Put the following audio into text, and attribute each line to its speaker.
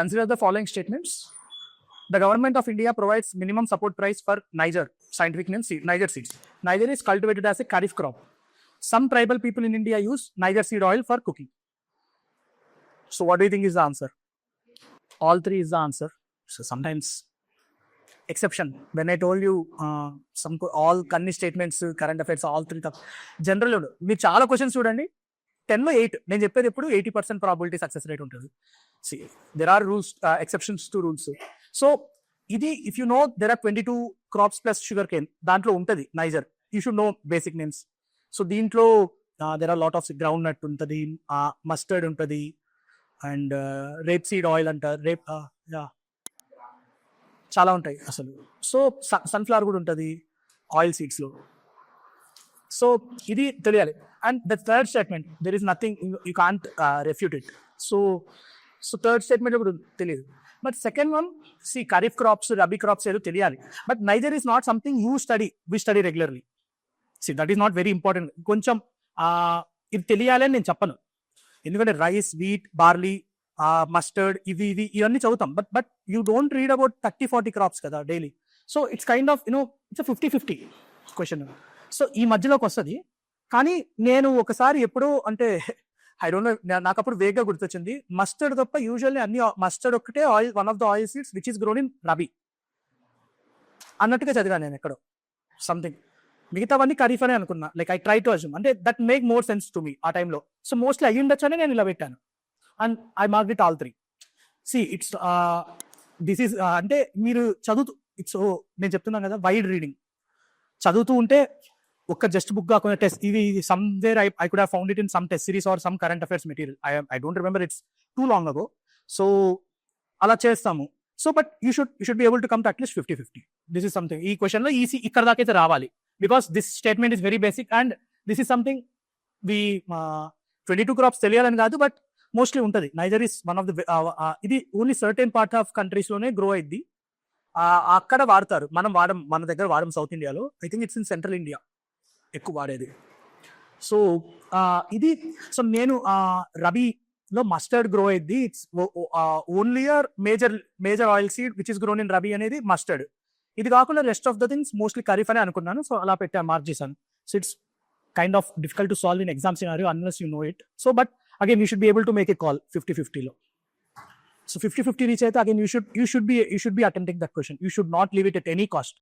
Speaker 1: Consider the following statements. The government of India provides minimum support price for Niger, scientific name Niger seeds. Niger is cultivated as a kharif crop. Some tribal people in India use Niger seed oil for cooking. So what do you think is the answer? All three is the answer. So sometimes exception. When I told you all Kanni statements, current affairs, all three general మీరు చాలా questions చూడండి 10లో 8 నేను చెప్పేది ఎప్పుడు 80% probability success rate ఉంటుంది. So there are rules exceptions to rules. So ఇది if you know there are 22 crops plus sugar cane దాంట్లో ఉంటుంది niger. You should know basic names. So దీంట్లో there are lot of ground nut ఉంటుంది, mustard ఉంటుంది, and rape seed oil అంటారు, చాలా ఉంటాయి అసలు. సో సన్ఫ్లవర్ కూడా ఉంటుంది ఆయిల్ సీడ్స్లో. సో ఇది తెలియాలి. And the third statement there is nothing, you can't refute it. So third statement ఇప్పుడు తెలియదు. But second one, see kharif crops, rabi crops ఏదో తెలియాలి. But niger is not something we study regularly. See that is not very important. కొంచెం ఇది తెలియాలి అని నేను చెప్పను, ఎందుకంటే రైస్, వీట్, బార్లీ, మస్టర్డ్ ఇవన్నీ చదువుతాం. But you don't read about 30-40 crops కదా daily. So it's kind of it's 50-50 question. So ఈ మధ్యలోకి వస్తుంది. కానీ నేను ఒకసారి ఎప్పుడో అంటే ఐ డోంట్ నో, నాకు అప్పుడు వేగ్గా గుర్తొచ్చింది, మస్టర్డ్ తప్ప యూజువల్లీ అన్ని మస్టర్డ్ ఒక్కటే oil, one of the oil seeds which is grown in rabi అన్నట్టుగా చదివాను నేను ఎక్కడో సంథింగ్. మిగతావన్నీ ఖరీఫ్ అనే అనుకున్నా. Like I try to assume, అంటే that make more sense to me ఆ టైంలో. సో మోస్ట్లీ అయ్యి ఉండొచ్చు అని నేను ఇలా పెట్టాను. And I mark it all 3. See it's this is అంటే మీరు చదువుతూ ఇట్స్ నేను చెప్తున్నాను కదా, వైడ్ రీడింగ్ చదువుతూ ఉంటే ఒక్క జస్ట్ బుక్ కాకుండా టెస్ట్ ఇవి somewhere I could have found it in some test series or some current affairs material. I don't remember, it's too long ago. So అలా చేస్తాము. So but you should be able to come to at least 50-50. This is something ఈ క్వశ్చన్లో easy ఇక్కడ దాకైతే రావాలి. Because this statement is very basic and this is something 22 crops తెలియాలని కాదు, but mostly ఉంటుంది. Niger is one of the ఇది only certain part of countries లోనే గ్రో అయింది. అక్కడ వాడతారు, మన దగ్గర వాడడం సౌత్ ఇండియాలో. I think it's in central India ఎక్కువ వాడేది. సో ఇది సో నేను రబీలో మస్టర్డ్ గ్రో అయింది. It's only major oil seed which is grown in rabi అనేది మస్టర్డ్. ఇది కాకుండా rest of the things mostly kharif అని అనుకున్నాను. సో అలా పెట్టా, మార్క్ చేశాను. So it's kind of difficult to solve in exam scenario unless you know it. So but again you should be able to make a call 50-50 lo. So 50-50 reach aithe again you should be attempting that question. You should not leave it at any cost.